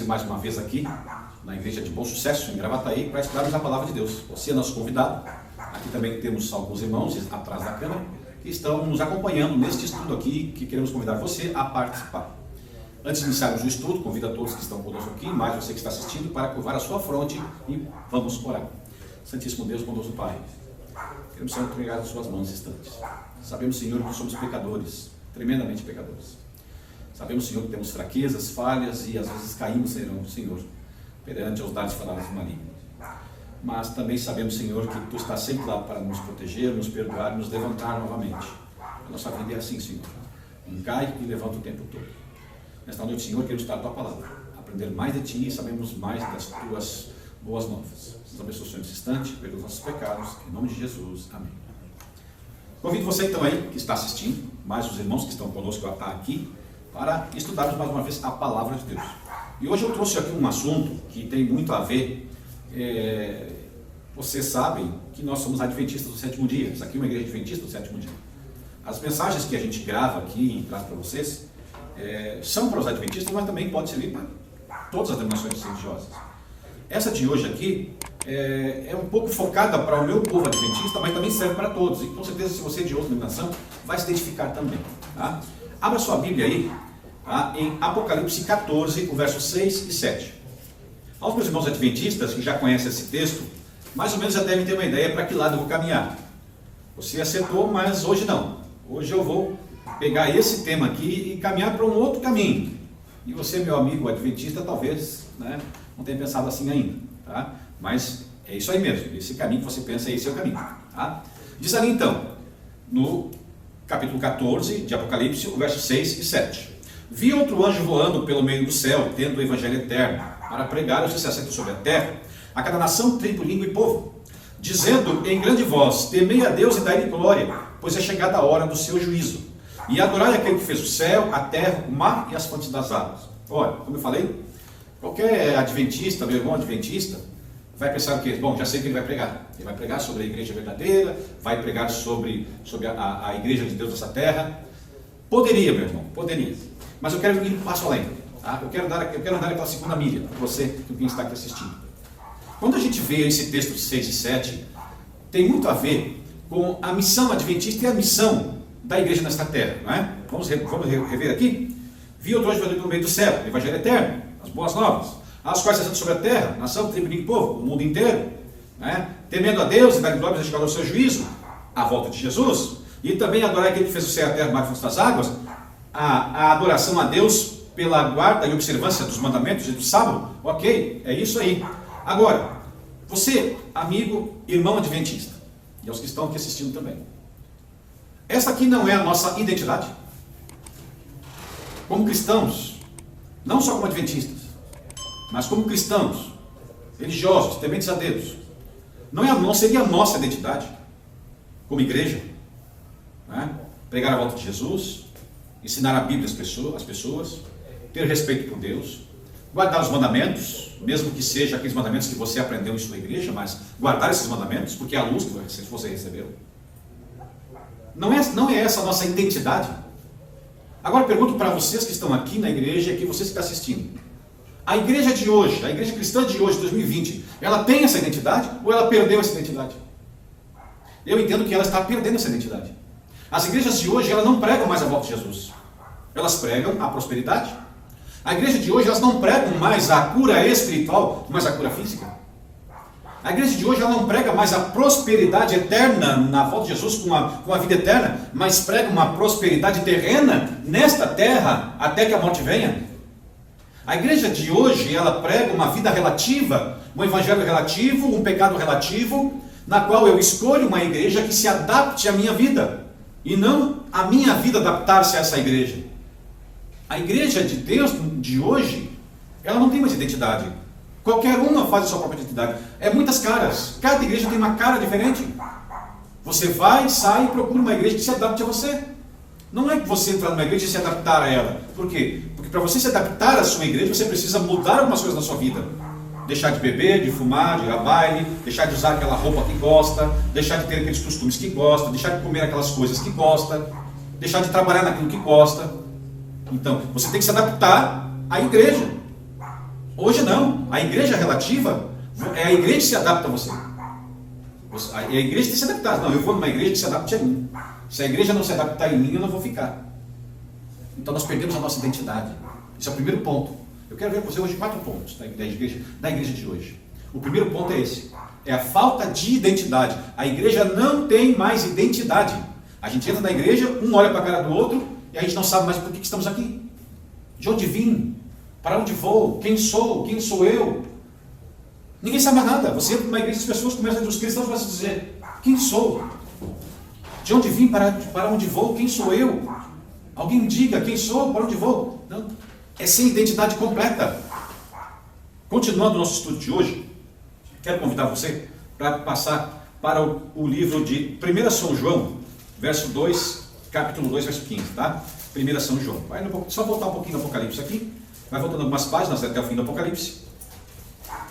você mais uma vez aqui na Igreja de Bom Sucesso, em Gravataí, para estudarmos a Palavra de Deus. Você é nosso convidado. Aqui também temos alguns irmãos atrás da câmera que estão nos acompanhando neste estudo aqui, que queremos convidar você a participar. Antes de iniciarmos o estudo, convido a todos que estão conosco aqui, mais você que está assistindo, para curvar a sua fronte e vamos orar. Santíssimo Deus, bondoso Pai, queremos ser entregados às suas mãos instantes. Sabemos, Senhor, que somos pecadores, tremendamente pecadores. Sabemos, Senhor, que temos fraquezas, falhas e às vezes caímos, Senhor, perante aos dardos falados do maligno. Mas também sabemos, Senhor, que Tu estás sempre lá para nos proteger, nos perdoar, nos levantar novamente. A nossa vida é assim, Senhor. Cai e levanta o tempo todo. Nesta noite, Senhor, queremos estar a Tua palavra, aprender mais de Ti e sabemos mais das Tuas boas novas. Nos abençoe, Senhor, nesse instante, perdoa os nossos pecados, em nome de Jesus. Amém. Convido você então aí, que está assistindo, mais os irmãos que estão conosco aqui, para estudarmos mais uma vez a palavra de Deus. E hoje eu trouxe aqui um assunto que tem muito a ver, vocês sabem que nós somos adventistas do sétimo dia, isso aqui é uma igreja adventista do sétimo dia. As mensagens que a gente grava aqui e traz para vocês, são para os adventistas, mas também pode servir para todas as denominações religiosas. Essa de hoje aqui é um pouco focada para o meu povo adventista, mas também serve para todos. E com certeza, se você é de outra denominação, vai se identificar também. Tá? Abra sua Bíblia aí, tá? Em Apocalipse 14, o verso 6 e 7. Aos meus irmãos adventistas que já conhecem esse texto, mais ou menos já devem ter uma ideia para que lado eu vou caminhar. Você acertou, mas hoje não. Hoje eu vou pegar esse tema aqui e caminhar para um outro caminho. E você, meu amigo adventista, talvez não tenha pensado assim ainda. Tá? Mas é isso aí mesmo. Esse caminho que você pensa, esse é o caminho. Tá? Diz ali então, no capítulo 14 de Apocalipse, o verso 6 e 7. Vi outro anjo voando pelo meio do céu, tendo o evangelho eterno, para pregar os que se assentam sobre a terra, a cada nação, tribo, língua e povo, dizendo em grande voz: temei a Deus e dai-lhe glória, pois é chegada a hora do seu juízo. E adorai aquele que fez o céu, a terra, o mar e as fontes das águas. Olha, como eu falei, qualquer adventista, meu irmão adventista, vai pensar o quê? Bom, já sei o que ele vai pregar. Ele vai pregar sobre a igreja verdadeira, vai pregar sobre a igreja de Deus dessa terra. Poderia, meu irmão, poderia. Mas eu quero ir um passo além. Tá? Eu quero dar aquela segunda milha para você, quem está aqui assistindo. Quando a gente vê esse texto de 6 e 7, tem muito a ver com a missão adventista e a missão da igreja nesta terra. Não é? Vamos rever aqui? Vi outro anjo no meio do céu, o evangelho eterno, as boas novas, as quais se assentam sobre a terra, nação, tribo, língua e povo, o mundo inteiro, temendo a Deus e dar glória a chegar ao seu juízo, a volta de Jesus, e também adorar aquele que fez o céu, a terra, o mar e as fontes das águas, a adoração a Deus pela guarda e observância dos mandamentos e do sábado. Ok, é isso aí. Agora, você, amigo, irmão adventista, e aos que estão aqui assistindo também, essa aqui não é a nossa identidade? Como cristãos, não só como adventistas, mas como cristãos, religiosos, tementes a Deus, não seria a nossa identidade como igreja? Pregar a volta de Jesus, ensinar a Bíblia às pessoas, ter respeito por Deus, guardar os mandamentos, mesmo que seja aqueles mandamentos que você aprendeu em sua igreja, mas guardar esses mandamentos, porque é a luz que você recebeu. Não é essa a nossa identidade? Agora pergunto para vocês que estão aqui na igreja e aqui vocês que estão assistindo. A igreja de hoje, a igreja cristã de hoje, 2020, ela tem essa identidade ou ela perdeu essa identidade? Eu entendo que ela está perdendo essa identidade. As igrejas de hoje, elas não pregam mais a volta de Jesus. Elas pregam a prosperidade. A igreja de hoje, elas não pregam mais a cura espiritual, mas a cura física. A igreja de hoje, ela não prega mais a prosperidade eterna na volta de Jesus com a vida eterna, mas prega uma prosperidade terrena nesta terra até que a morte venha. A igreja de hoje, ela prega uma vida relativa, um evangelho relativo, um pecado relativo, na qual eu escolho uma igreja que se adapte à minha vida, e não a minha vida adaptar-se a essa igreja. A igreja de Deus de hoje, ela não tem mais identidade. Qualquer uma faz a sua própria identidade. É muitas caras. Cada igreja tem uma cara diferente. Você vai, sai e procura uma igreja que se adapte a você. Não é que você entrar numa igreja e se adaptar a ela. Por quê? Porque para você se adaptar à sua igreja, você precisa mudar algumas coisas na sua vida. Deixar de beber, de fumar, de ir a baile, deixar de usar aquela roupa que gosta, deixar de ter aqueles costumes que gosta, deixar de comer aquelas coisas que gosta, deixar de trabalhar naquilo que gosta. Então, você tem que se adaptar à igreja. Hoje não. A igreja relativa é a igreja que se adapta a você. A igreja tem que se adaptar. Não, eu vou numa igreja que se adapte a mim. Se a igreja não se adaptar em mim, eu não vou ficar. Então nós perdemos a nossa identidade. Esse é o primeiro ponto. Eu quero ver com você hoje 4 pontos da igreja de hoje. O primeiro ponto é esse. É a falta de identidade. A igreja não tem mais identidade. A gente entra na igreja, um olha para a cara do outro e a gente não sabe mais por que estamos aqui. De onde vim? Para onde vou? Quem sou? Quem sou eu? Ninguém sabe mais nada. Você entra numa igreja e as pessoas começam, os cristãos começam a dizer: quem sou? De onde vim? Para onde vou? Quem sou eu? Alguém me diga quem sou, para onde vou? Não. É sem identidade completa. Continuando o nosso estudo de hoje, quero convidar você para passar para o livro de 1 São João, verso 2, capítulo 2, verso 15, tá? 1 São João. Vai só voltar um pouquinho no Apocalipse aqui. Vai voltando algumas páginas até o fim do Apocalipse.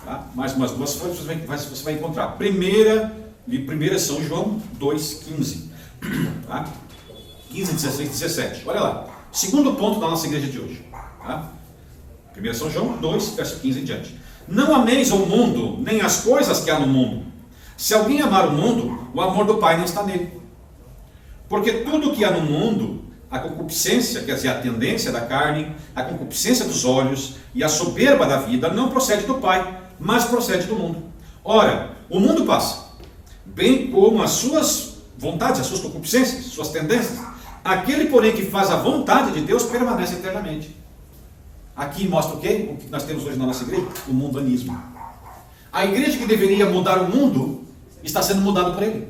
Tá? Mais umas 2 folhas você vai encontrar. 1 São João 2, 15. Tá? 15, 16, 17. Olha lá. Segundo ponto da nossa igreja de hoje. Tá? 1 São João 2, verso 15 em diante. Não ameis o mundo, nem as coisas que há no mundo. Se alguém amar o mundo, o amor do Pai não está nele. Porque tudo que há no mundo, a concupiscência, quer dizer, a tendência da carne, a concupiscência dos olhos e a soberba da vida, não procede do Pai, mas procede do mundo. Ora, o mundo passa, bem como as suas vontades, as suas concupiscências, suas tendências. Aquele, porém, que faz a vontade de Deus, permanece eternamente. Aqui mostra o quê? O que nós temos hoje na nossa igreja? O mundanismo. A igreja que deveria mudar o mundo, está sendo mudada por ele.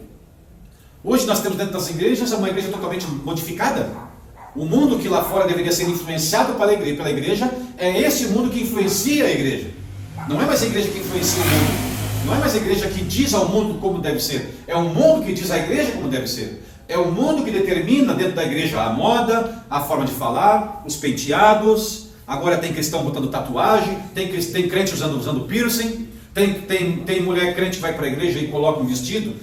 Hoje nós temos dentro das igrejas uma igreja totalmente modificada. O mundo que lá fora deveria ser influenciado pela igreja, é esse mundo que influencia a igreja. Não é mais a igreja que influencia o mundo. Não é mais a igreja que diz ao mundo como deve ser. É o mundo que diz à igreja como deve ser. É o mundo que determina dentro da igreja a moda, a forma de falar, os penteados. Agora tem cristão botando tatuagem, tem crente usando piercing, tem mulher crente que vai para a igreja e coloca um vestido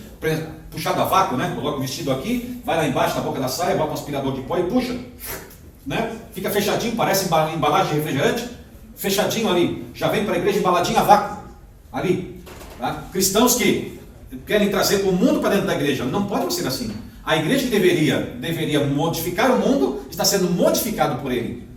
puxado a vácuo, né? Coloca um vestido aqui, vai lá embaixo na boca da saia, bota um aspirador de pó e puxa, né? Fica fechadinho, parece embalagem de refrigerante, fechadinho ali, já vem para a igreja embaladinho a vácuo, ali. Tá? Cristãos que querem trazer o mundo para dentro da igreja, não pode ser assim. A igreja que deveria modificar o mundo, está sendo modificado por ele.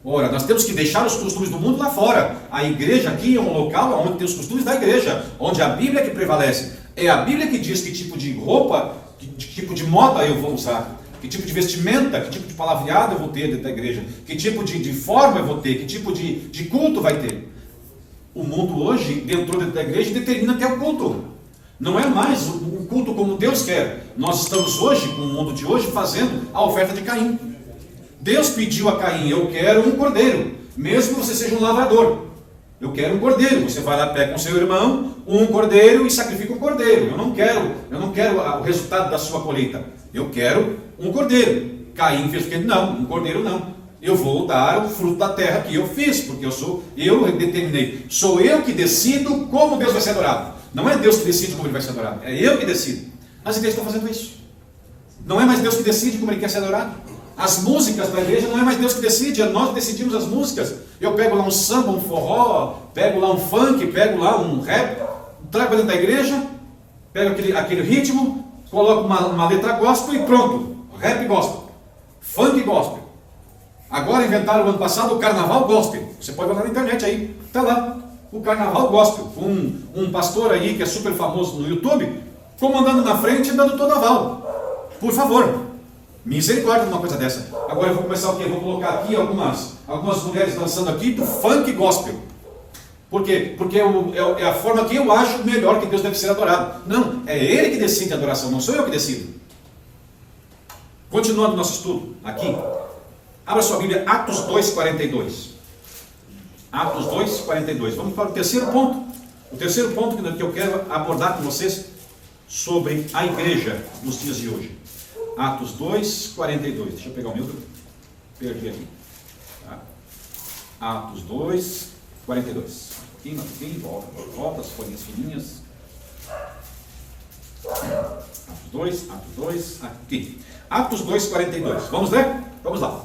Ora, nós temos que deixar os costumes do mundo lá fora. A igreja aqui é um local onde tem os costumes da igreja, onde a Bíblia é que prevalece. É a Bíblia que diz que tipo de roupa, que tipo de moda eu vou usar, que tipo de vestimenta, que tipo de palavreado eu vou ter dentro da igreja, que tipo de forma eu vou ter, que tipo de culto vai ter. O mundo hoje entrou dentro da igreja e determina que é o culto. Não é mais o culto como Deus quer. Nós estamos hoje, com o mundo de hoje, fazendo a oferta de Caim. Deus pediu a Caim: eu quero um cordeiro, mesmo que você seja um lavrador. Eu quero um cordeiro. Você vai lá, pega com seu irmão um cordeiro e sacrifica um cordeiro. Eu não quero o resultado da sua colheita. Eu quero um cordeiro. Caim fez o quê? Não, um cordeiro não. Eu vou dar o fruto da terra que eu fiz, porque eu determinei. Sou eu que decido como Deus vai ser adorado. Não é Deus que decide como ele vai ser adorado. É eu que decido. As igrejas estão fazendo isso. Não é mais Deus que decide como ele quer ser adorado. As músicas da igreja não é mais Deus que decide, nós decidimos as músicas. Eu pego lá um samba, um forró, pego lá um funk, pego lá um rap, trago para dentro da igreja, pego aquele ritmo, coloco uma letra gospel e pronto. Rap gospel, funk gospel. Agora inventaram o ano passado o carnaval gospel. Você pode botar na internet aí, está lá. O carnaval gospel. Um pastor aí que é super famoso no YouTube, comandando na frente e dando todo aval. Por favor. Misericórdia de uma coisa dessa. Agora eu vou começar o quê? Vou colocar aqui algumas mulheres dançando aqui do funk gospel. Por quê? Porque é a forma que eu acho melhor que Deus deve ser adorado. Não, é Ele que decide a adoração, não sou eu que decido. Continuando nosso estudo aqui. Abra sua Bíblia, Atos 2:42. Atos 2:42. Vamos para o terceiro ponto. O terceiro ponto que eu quero abordar com vocês sobre a igreja nos dias de hoje. Atos 2:42. Deixa eu pegar o meu, perdi aqui. Tá? Atos 2:42. Aqui, volta as folhinhas fininhas. Atos 2, aqui. Atos 2:42. Vamos ler? Vamos lá.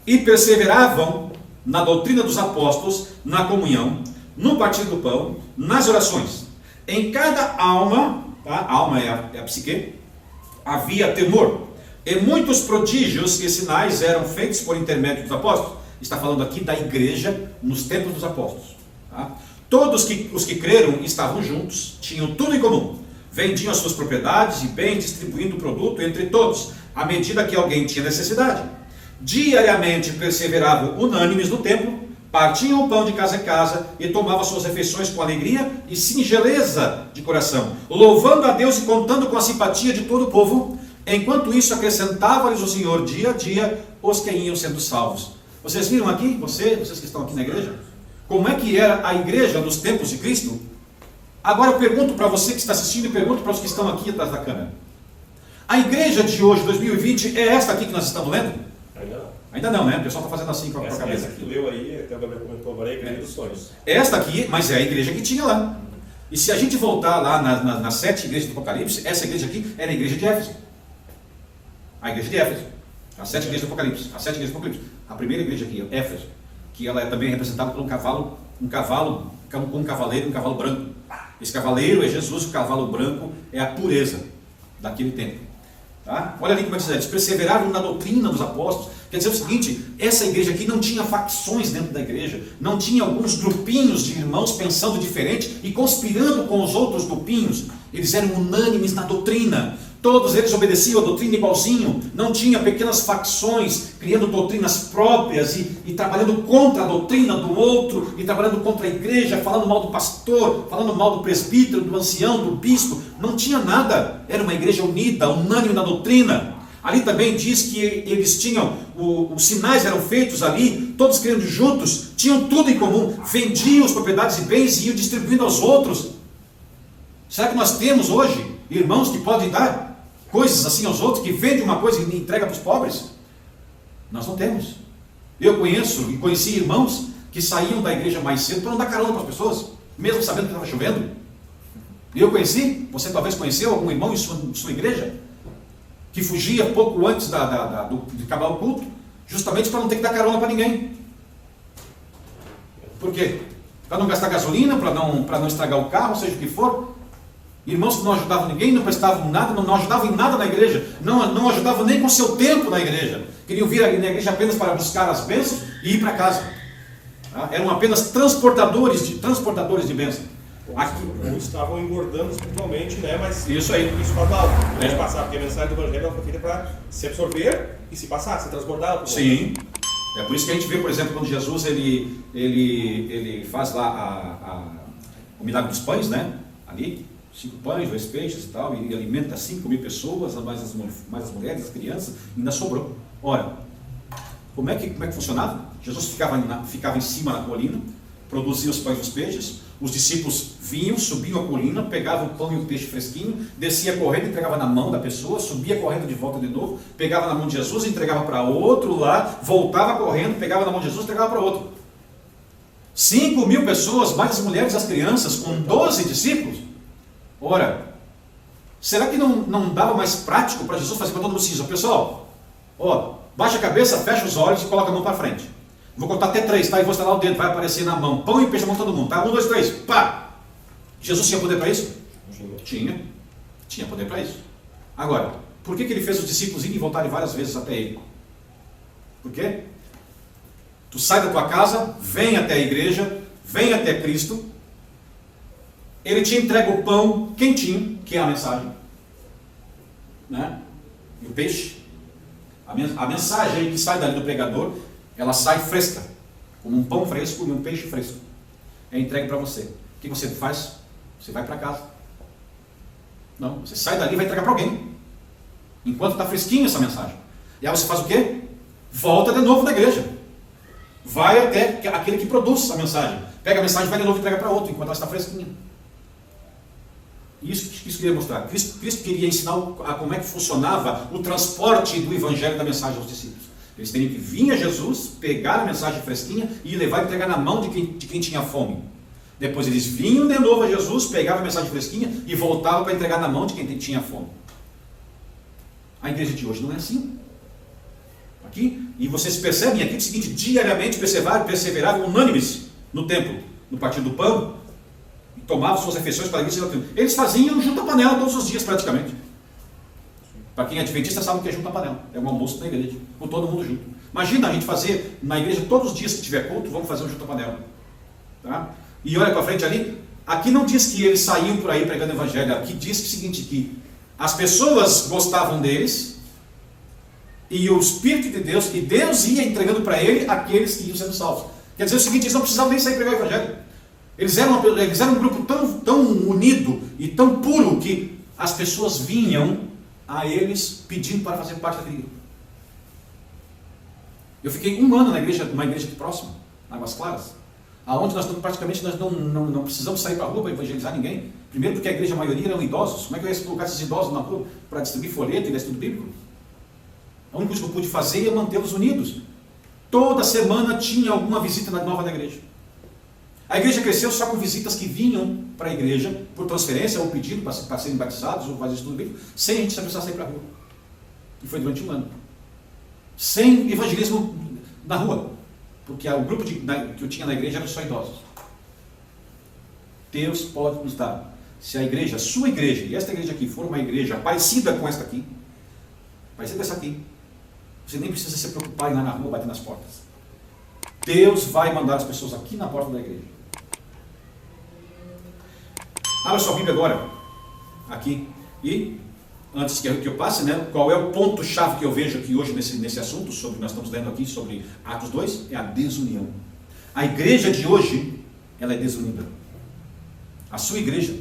E perseveravam na doutrina dos apóstolos, na comunhão, no partir do pão, nas orações. Em cada alma, tá? A alma é a psique, havia temor. E muitos prodígios e sinais eram feitos por intermédio dos apóstolos. Está falando aqui da igreja nos tempos dos apóstolos. Tá? Todos os que creram estavam juntos, tinham tudo em comum. Vendiam as suas propriedades e bens, distribuindo o produto entre todos, à medida que alguém tinha necessidade. Diariamente perseveravam unânimes no templo, partiam o pão de casa em casa e tomavam suas refeições com alegria e singeleza de coração, louvando a Deus e contando com a simpatia de todo o povo. Enquanto isso, acrescentava-lhes o Senhor dia a dia os que iam sendo salvos. Vocês viram aqui, vocês que estão aqui na igreja, como é que era a igreja nos tempos de Cristo? Agora eu pergunto para você que está assistindo e pergunto para os que estão aqui atrás da câmera. A igreja de hoje, 2020, é esta aqui que nós estamos lendo? Ainda não. Ainda não, né? O pessoal está fazendo assim com a cabeça. Essa que leu aí, até o Gabriel comentou agora, é a igreja dos sonhos. Esta aqui, mas é a igreja que tinha lá. E se a gente voltar lá nas 7 igrejas do Apocalipse, essa igreja aqui era a igreja de Éfeso. A igreja de Éfeso. As 7 igrejas do Apocalipse. As 7 igrejas do Apocalipse. A primeira igreja aqui, Éfeso, que ela é também representada por um cavalo com um cavaleiro e um cavalo branco. Esse cavaleiro é Jesus, o cavalo branco é a pureza daquele tempo. Tá? Olha ali como é que diz, eles perseveraram na doutrina dos apóstolos. Quer dizer o seguinte, essa igreja aqui não tinha facções dentro da igreja, não tinha alguns grupinhos de irmãos pensando diferente e conspirando com os outros grupinhos. Eles eram unânimes na doutrina. Todos eles obedeciam a doutrina igualzinho, não tinha pequenas facções, criando doutrinas próprias e trabalhando contra a doutrina do outro, e trabalhando contra a igreja, falando mal do pastor, falando mal do presbítero, do ancião, do bispo. Não tinha nada, era uma igreja unida, unânime na doutrina. Ali também diz que eles tinham, os sinais eram feitos ali, todos crendo juntos, tinham tudo em comum, vendiam as propriedades e bens e iam distribuindo aos outros. Será que nós temos hoje irmãos que podem dar coisas assim aos outros, que vendem uma coisa e entrega para os pobres? Nós não temos. Eu conheço e conheci irmãos que saíam da igreja mais cedo para não dar carona para as pessoas, mesmo sabendo que estava chovendo. Eu conheci, você talvez conheceu algum irmão em sua igreja, que fugia pouco antes de acabar o culto, justamente para não ter que dar carona para ninguém. Por quê? Para não gastar gasolina, para não estragar o carro, seja o que for. Irmãos que não ajudavam ninguém, não prestavam nada, não ajudavam em nada na igreja, não ajudavam nem com o seu tempo na igreja. Queriam vir na igreja apenas para buscar as bênçãos e ir para casa. Tá? Eram apenas transportadores de bênçãos. Muitos estavam engordando espiritualmente, né? Mas isso aí. Isso faltava. Passar, porque a mensagem do Evangelho foi feita para se absorver e se passar, se transbordar. Sim. É por isso que a gente vê, por exemplo, quando Jesus ele faz lá o milagre dos pães, né? Ali. 5 pães, 2 peixes e tal, e alimenta 5.000 pessoas, mais as mulheres, as crianças, e ainda sobrou. Ora, como é que funcionava? Jesus ficava em cima na colina, produzia os pães e os peixes, os discípulos vinham, subiam a colina, pegavam o pão e o peixe fresquinho, descia correndo, entregava na mão da pessoa, subia correndo de volta de novo, pegava na mão de Jesus, entregava para outro lá, voltava correndo, pegava na mão de Jesus, entregava para outro. 5.000 pessoas, mais as mulheres e as crianças, com 12 discípulos. Ora, será que não dava mais prático para Jesus fazer para todo mundo assim? Pessoal, baixa a cabeça, fecha os olhos e coloca a mão para frente. Vou contar até 3, tá? E vou estalar o dedo, vai aparecer na mão. Pão e peixe na mão de todo mundo, tá? 1, 2, 3, pá! Jesus tinha poder para isso? Tinha poder para isso. Agora, por que ele fez os discípulos irem e voltarem várias vezes até ele? Por quê? Tu sai da tua casa, vem até a igreja, vem até Cristo. Ele te entrega o pão quentinho, que é a mensagem, né? E o peixe. A mensagem que sai dali do pregador, ela sai fresca, como um pão fresco e um peixe fresco. É entregue para você. O que você faz? Você vai para casa. Não, você sai dali e vai entregar para alguém, enquanto está fresquinho essa mensagem. E aí você faz o quê? Volta de novo na igreja. Vai até aquele que produz essa mensagem. Pega a mensagem e vai de novo e entrega para outro, enquanto ela está fresquinha. Isso que eu queria mostrar. Cristo queria ensinar como é que funcionava o transporte do evangelho da mensagem aos discípulos. Eles teriam que vir a Jesus, pegar a mensagem fresquinha e levar e entregar na mão de quem tinha fome. Depois eles vinham de novo a Jesus, pegavam a mensagem fresquinha e voltavam para entregar na mão de quem tinha fome. A igreja de hoje não é assim. Aqui, e vocês percebem aqui o seguinte: diariamente perseveravam unânimes no templo, no Partido do Pão, e tomavam suas refeições para a igreja, eles faziam junta-panela todos os dias praticamente. Para quem é adventista sabe o que é junta-panela, é um almoço na igreja, com todo mundo junto. Imagina a gente fazer na igreja todos os dias que tiver culto, vamos fazer um junta-panela. Tá? E olha para frente ali, aqui não diz que eles saíam por aí pregando o evangelho, aqui diz que é o seguinte, que as pessoas gostavam deles, e o Espírito de Deus, e Deus ia entregando para ele aqueles que iam sendo salvos. Quer dizer o seguinte, eles não precisavam nem sair pregar o evangelho. Eles eram um grupo tão unido e tão puro que as pessoas vinham a eles pedindo para fazer parte daquele grupo. Eu fiquei 1 ano na igreja, numa igreja aqui próxima, Águas Claras, aonde nós praticamente nós não precisamos sair para a rua para evangelizar ninguém. Primeiro porque a igreja, a maioria eram idosos. Como é que eu ia colocar esses idosos na rua para distribuir folheto e ler estudo bíblico? A única coisa que eu pude fazer é mantê-los unidos. Toda semana tinha alguma visita nova na igreja. A igreja cresceu só com visitas que vinham para a igreja por transferência ou pedido para serem batizados ou fazer estudo bíblico, sem a gente precisar sair para a rua. E foi durante 1 ano. Sem evangelismo na rua. Porque o grupo que eu tinha na igreja eram só idosos. Deus pode nos dar. Se a igreja, a sua igreja, e esta igreja aqui for uma igreja parecida com esta aqui, parecida com essa aqui, você nem precisa se preocupar em ir lá na rua bater nas portas. Deus vai mandar as pessoas aqui na porta da igreja. Abra sua Bíblia agora, aqui, e antes que eu passe, né, qual é o ponto-chave que eu vejo aqui hoje nesse assunto, sobre nós estamos lendo aqui sobre Atos 2, é a desunião. A igreja de hoje, ela é desunida. A sua igreja,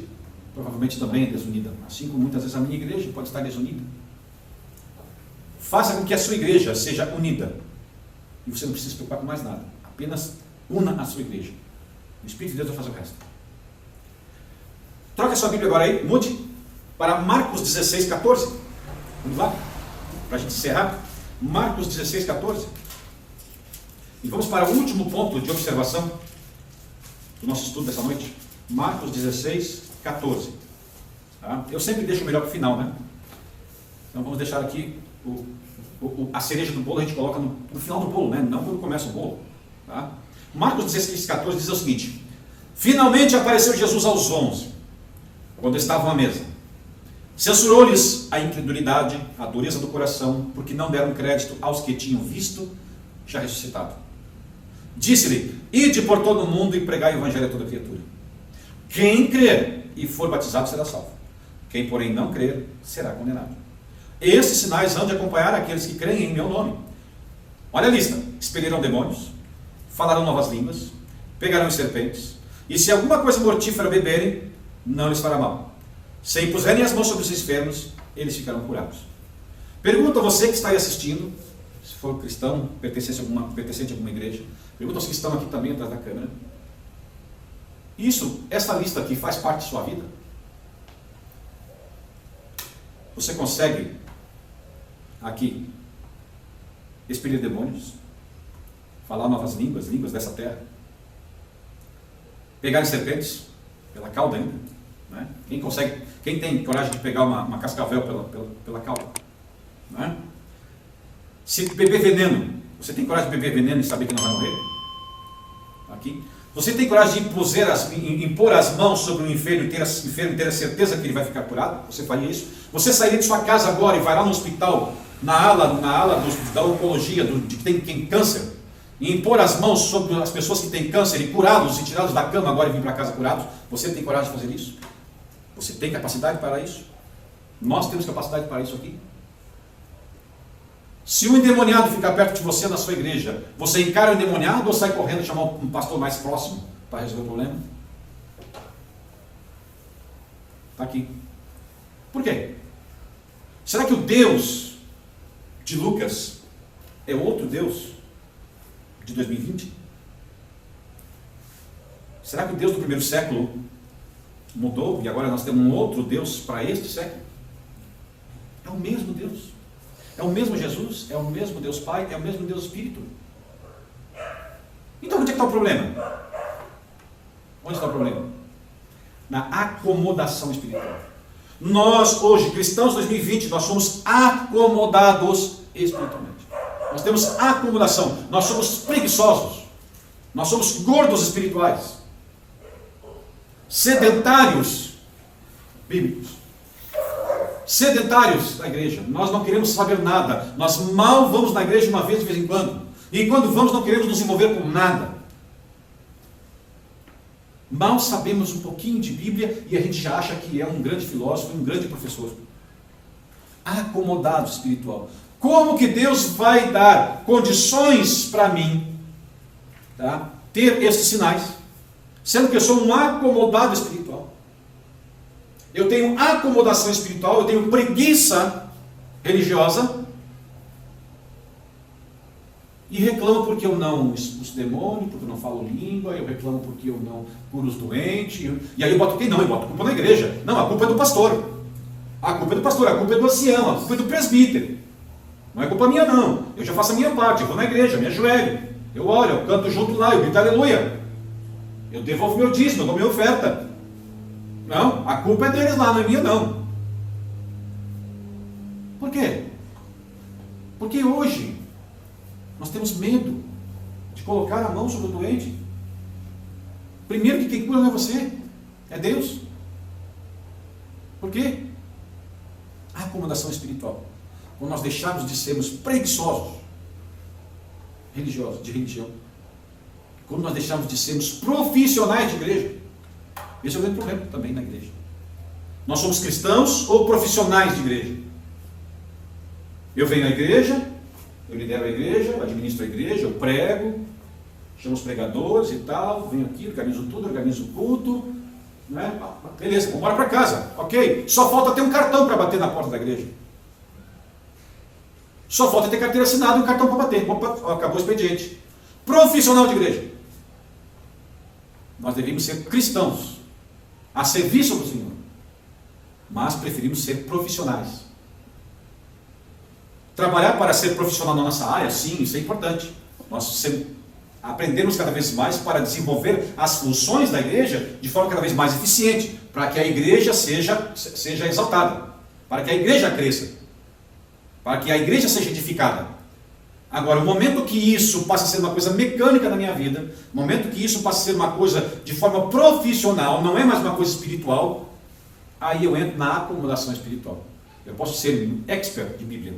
provavelmente também é desunida, assim como muitas vezes a minha igreja pode estar desunida. Faça com que a sua igreja seja unida, e você não precisa se preocupar com mais nada, apenas una a sua igreja. O Espírito de Deus vai fazer o resto. Troque a sua Bíblia agora aí, mude para Marcos 16, 14. Vamos lá? Para a gente encerrar. Marcos 16, 14. E vamos para o último ponto de observação do nosso estudo dessa noite. Marcos 16, 14. Tá? Eu sempre deixo o melhor para o final, né? Então vamos deixar aqui a cereja do bolo, a gente coloca no final do bolo, né? Não quando começa o bolo. Tá? Marcos 16, 14 diz o seguinte: finalmente apareceu Jesus aos 11, quando estavam à mesa. Censurou-lhes a incredulidade, a dureza do coração, porque não deram crédito aos que tinham visto já ressuscitado. Disse-lhe: ide por todo o mundo e pregai o evangelho a toda criatura. Quem crer e for batizado será salvo. Quem, porém, não crer, será condenado. Esses sinais hão de acompanhar aqueles que creem em meu nome. Olha a lista: expelirão demônios, falarão novas línguas, pegarão serpentes, e se alguma coisa mortífera beberem, não lhes fará mal. Se impuserem as mãos sobre os enfermos, eles ficarão curados. Pergunta a você que está aí assistindo, se for cristão, pertencente a alguma igreja, pergunta aos que estão aqui também atrás da câmera. Esta lista aqui faz parte de sua vida? Você consegue aqui expelir demônios, falar novas línguas, línguas dessa terra, pegar serpentes pela cauda ainda, né? Quem tem coragem de pegar uma cascavel pela cauda, né? Se beber veneno, você tem coragem de beber veneno e saber que não vai morrer? Aqui. Você tem coragem de impor as mãos sobre o enfermo e ter a certeza que ele vai ficar curado? Você faria isso? Você sairia de sua casa agora e vai lá no hospital, na ala da oncologia, de quem tem câncer, e impor as mãos sobre as pessoas que têm câncer e curá-los e tirá-los da cama agora e vir para casa curados? Você tem coragem de fazer isso? Você tem capacidade para isso? Nós temos capacidade para isso aqui? Se um endemoniado ficar perto de você na sua igreja, você encara o endemoniado ou sai correndo e chamar um pastor mais próximo para resolver o problema? Está aqui. Por quê? Será que o Deus de Lucas é outro Deus de 2020? Será que o Deus do primeiro século mudou e agora nós temos um outro Deus para este século? É o mesmo Deus. É o mesmo Jesus, é o mesmo Deus Pai, é o mesmo Deus Espírito. Então onde é que está o problema? Onde está o problema? Na acomodação espiritual. Nós hoje, cristãos 2020, nós somos acomodados espiritualmente. Nós temos acomodação, nós somos preguiçosos, nós somos gordos espirituais. sedentários bíblicos. Sedentários da igreja. Nós não queremos saber nada. Nós mal vamos na igreja uma vez de vez em quando. E quando vamos não queremos nos envolver com nada. Mal sabemos um pouquinho de Bíblia e a gente já acha que é um grande filósofo, um grande professor. Acomodado espiritual. Como que Deus vai dar condições para mim, tá, ter esses sinais, sendo que eu sou um acomodado espiritual? Eu tenho acomodação espiritual, eu tenho preguiça religiosa e reclamo porque eu não expulso demônio, porque eu não falo língua, eu reclamo porque eu não curo os doentes, e aí eu boto quem não? Eu boto a culpa na igreja. Não, a culpa é do pastor. A culpa é do pastor, a culpa é do ancião, a culpa é do presbítero. Não é culpa minha não. Eu já faço a minha parte, eu vou na igreja, me ajoelho, eu oro, eu canto junto lá, eu grito aleluia. Eu devolvo meu dízimo, eu dou minha oferta. Não, a culpa é deles lá, não é minha não. Por quê? Porque hoje nós temos medo de colocar a mão sobre o doente. Primeiro que quem cura não é você, é Deus. Por quê? A acomodação espiritual. Quando nós deixarmos de sermos preguiçosos, religiosos, de religião. Quando nós deixarmos de sermos profissionais de igreja. Esse é o grande problema também na igreja. Nós somos cristãos ou profissionais de igreja? Eu venho à igreja, eu lidero a igreja, eu administro a igreja, eu prego, chamo os pregadores e tal, venho aqui, organizo tudo, organizo o culto, né? Beleza, vamos embora para casa, ok? Só falta ter um cartão para bater na porta da igreja. Só falta ter carteira assinada e um cartão para bater. Opa, acabou o expediente. Profissional de igreja. Nós deveríamos ser cristãos, a serviço do Senhor, mas preferimos ser profissionais. Trabalhar para ser profissional na nossa área, sim, isso é importante. Nós aprendemos cada vez mais para desenvolver as funções da igreja de forma cada vez mais eficiente, para que a igreja seja exaltada, para que a igreja cresça, para que a igreja seja edificada. Agora, o momento que isso passa a ser uma coisa mecânica na minha vida, o momento que isso passa a ser uma coisa de forma profissional, não é mais uma coisa espiritual, aí eu entro na acomodação espiritual. Eu posso ser um expert de Bíblia,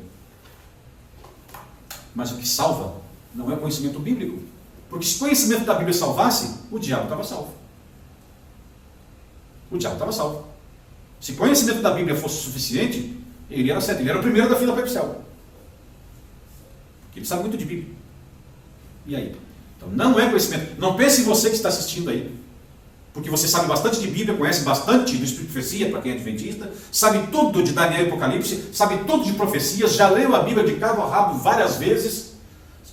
mas o que salva não é o conhecimento bíblico. Porque se o conhecimento da Bíblia salvasse, o diabo estava salvo. O diabo estava salvo. Se o conhecimento da Bíblia fosse suficiente, ele era certo, ele era o primeiro da fila para ir para o céu. Porque ele sabe muito de Bíblia. E aí? Então não é conhecimento. Não pense em você que está assistindo aí, porque você sabe bastante de Bíblia, conhece bastante do Espírito de Profecia, para quem é adventista, sabe tudo de Daniel e Apocalipse, sabe tudo de profecias, já leu a Bíblia de cabo a rabo várias vezes,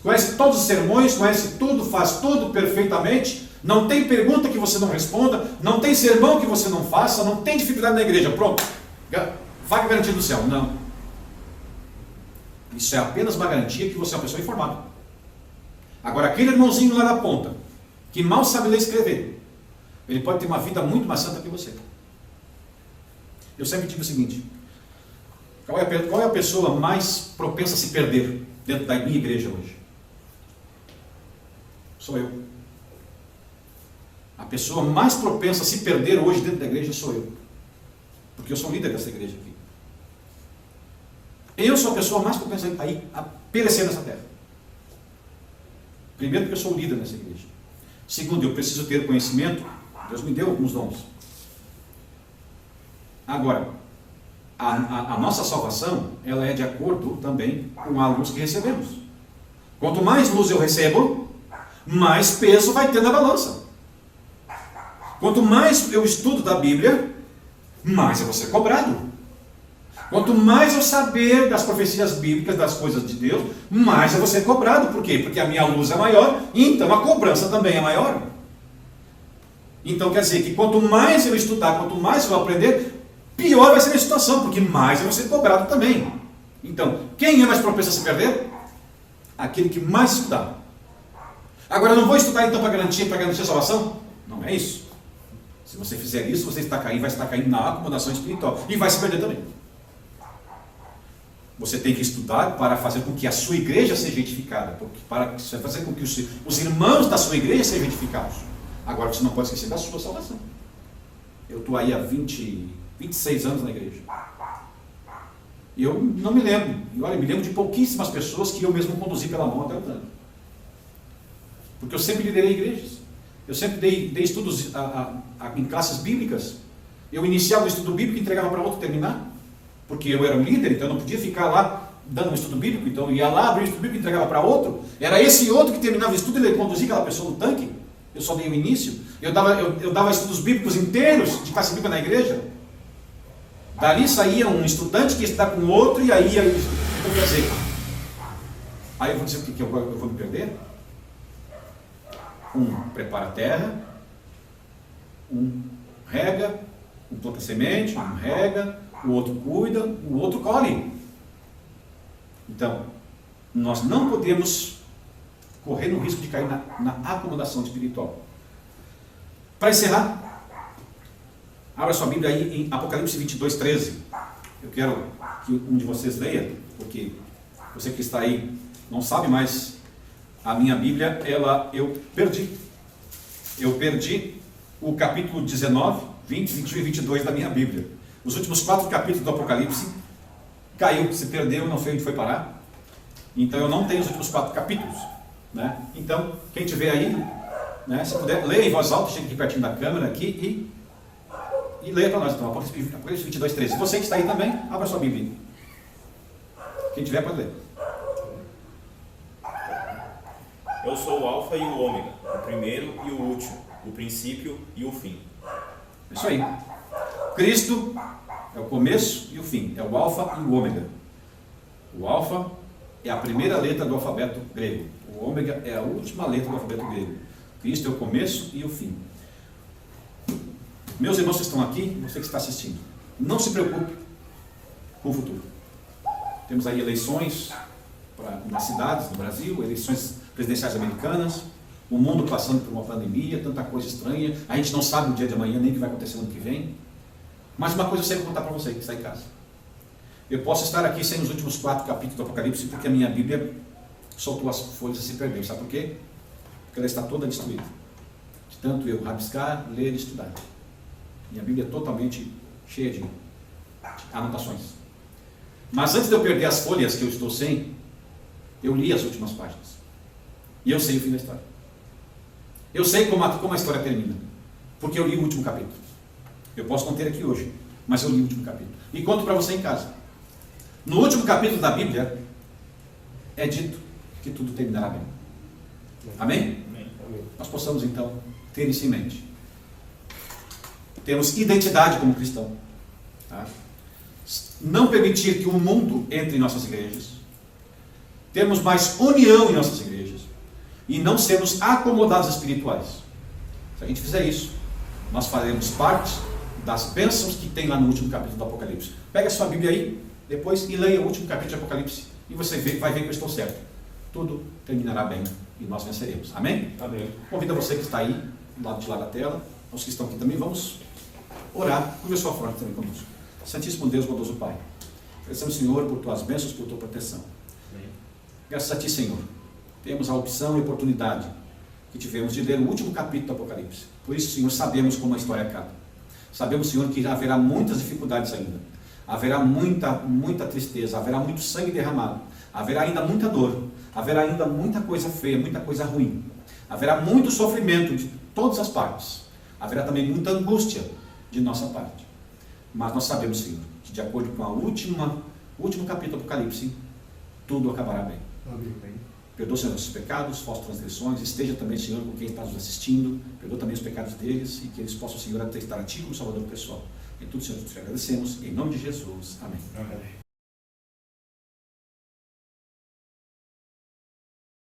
conhece todos os sermões, conhece tudo, faz tudo perfeitamente, não tem pergunta que você não responda, não tem sermão que você não faça, não tem dificuldade na igreja, pronto, vaga garantida do céu. Não. Isso é apenas uma garantia que você é uma pessoa informada. Agora, aquele irmãozinho lá na ponta, que mal sabe ler e escrever, ele pode ter uma vida muito mais santa que você. Eu sempre digo o seguinte: qual é a pessoa mais propensa a se perder dentro da minha igreja hoje? Sou eu. A pessoa mais propensa a se perder hoje dentro da igreja sou eu. Porque eu sou líder dessa igreja aqui. Eu sou a pessoa mais propensa a perecer nessa terra. Primeiro, porque eu sou o líder nessa igreja. Segundo, eu preciso ter conhecimento. Deus me deu alguns dons. Agora, a nossa salvação, ela é de acordo também com a luz que recebemos. Quanto mais luz eu recebo, mais peso vai ter na balança. Quanto mais eu estudo da Bíblia, mais eu vou ser cobrado. Quanto mais eu saber das profecias bíblicas, das coisas de Deus, mais eu vou ser cobrado. Por quê? Porque a minha luz é maior, então a cobrança também é maior. Então quer dizer que quanto mais eu estudar, quanto mais eu aprender, pior vai ser a situação, porque mais eu vou ser cobrado também. Então, quem é mais propenso a se perder? Aquele que mais estudar. Agora, eu não vou estudar então para garantir a salvação? Não é isso. Se você fizer isso, você vai estar caindo na acomodação espiritual e vai se perder também. Você tem que estudar para fazer com que a sua igreja seja edificada, para fazer com que os irmãos da sua igreja sejam edificados. Agora você não pode esquecer da sua salvação. Eu estou aí há 26 anos na igreja. E eu não me lembro. E olha, me lembro de pouquíssimas pessoas que eu mesmo conduzi pela mão até o tanque. Porque eu sempre liderei igrejas. Eu sempre dei estudos em classes bíblicas. Eu iniciava o estudo bíblico e entregava para outro terminar. Porque eu era um líder, então eu não podia ficar lá dando um estudo bíblico. Então eu ia lá, abria o estudo bíblico e entregava para outro. Era esse outro que terminava o estudo e ele conduzia aquela pessoa no tanque. Eu só dei o início. Eu dava estudos bíblicos inteiros de classe bíblica na igreja. Dali saía um estudante que ia estudar com outro e aí eu quer dizer, aí eu vou dizer o que eu vou me perder? Um prepara a terra, um rega, um planta semente, um rega, o outro cuida, o outro colhe. Então, nós não podemos correr no risco de cair na acomodação espiritual. Para encerrar, abra sua Bíblia aí em Apocalipse 22, 13. Eu quero que um de vocês leia, porque você que está aí não sabe, mas a minha Bíblia, eu perdi. Eu perdi o capítulo 19, 20, 21 e 22 da minha Bíblia. Os últimos 4 capítulos do Apocalipse caiu, se perdeu, não sei onde foi parar. Então eu não tenho os últimos 4 capítulos. Né? Então, quem tiver aí, né, se puder, leia em voz alta, chega aqui pertinho da câmera aqui e leia para nós. Então, Apocalipse 22, 13. Você que está aí também, abra sua Bíblia. Quem tiver, pode ler. Eu sou o Alfa e o Ômega, o primeiro e o último, o princípio e o fim. É isso aí. Cristo é o começo e o fim. É o Alfa e o Ômega. O Alfa é a primeira letra do alfabeto grego. O Ômega é a última letra do alfabeto grego. Cristo é o começo e o fim. Meus irmãos que estão aqui, você que está assistindo, não se preocupe com o futuro. Temos aí eleições nas cidades do Brasil, eleições presidenciais americanas, o mundo passando por uma pandemia, tanta coisa estranha, a gente não sabe o dia de amanhã, nem o que vai acontecer no ano que vem. Mas uma coisa eu sei contar para você que está em casa. Eu posso estar aqui sem os últimos 4 capítulos do Apocalipse, porque a minha Bíblia soltou as folhas e se perdeu. Sabe por quê? Porque ela está toda destruída. De tanto eu rabiscar, ler e estudar. Minha Bíblia é totalmente cheia de anotações. Mas antes de eu perder as folhas que eu estou sem, eu li as últimas páginas. E eu sei o fim da história. Eu sei como a história termina. Porque eu li o último capítulo. Eu posso não ter aqui hoje, mas eu li o último capítulo. E conto para você em casa. No último capítulo da Bíblia, é dito que tudo terminará bem. Amém? Amém. Nós possamos então ter isso em mente. Temos identidade como cristão. Tá? Não permitir que o mundo entre em nossas igrejas. Termos mais união em nossas igrejas. E não sermos acomodados espirituais. Se a gente fizer isso, nós faremos parte das bênçãos que tem lá no último capítulo do Apocalipse. Pega a sua Bíblia aí, depois, e leia o último capítulo de Apocalipse. E você vai ver que eu estou certo. Tudo terminará bem e nós venceremos. Amém? Amém. Convido a você que está aí, do lado de lá da tela, aos que estão aqui também, vamos orar. Curva a sua fronte também conosco. Santíssimo Deus, bondoso Pai, agradecemos, Senhor, por tuas bênçãos, por tua proteção. Amém. Graças a ti, Senhor, temos a opção e oportunidade que tivemos de ler o último capítulo do Apocalipse. Por isso, Senhor, sabemos como a história acaba. Sabemos, Senhor, que haverá muitas dificuldades ainda. Haverá muita tristeza, haverá muito sangue derramado. Haverá ainda muita dor. Haverá ainda muita coisa feia, muita coisa ruim. Haverá muito sofrimento de todas as partes. Haverá também muita angústia de nossa parte. Mas nós sabemos, Senhor, que de acordo com o último capítulo do Apocalipse, tudo acabará bem. Amém. Perdoa, Senhor, os pecados, falsas transgressões. Esteja também, Senhor, com quem está nos assistindo. Perdoa também os pecados deles e que eles possam, Senhor, atestar a Ti como Salvador pessoal. Em tudo, Senhor, te agradecemos. Em nome de Jesus. Amém. Amém.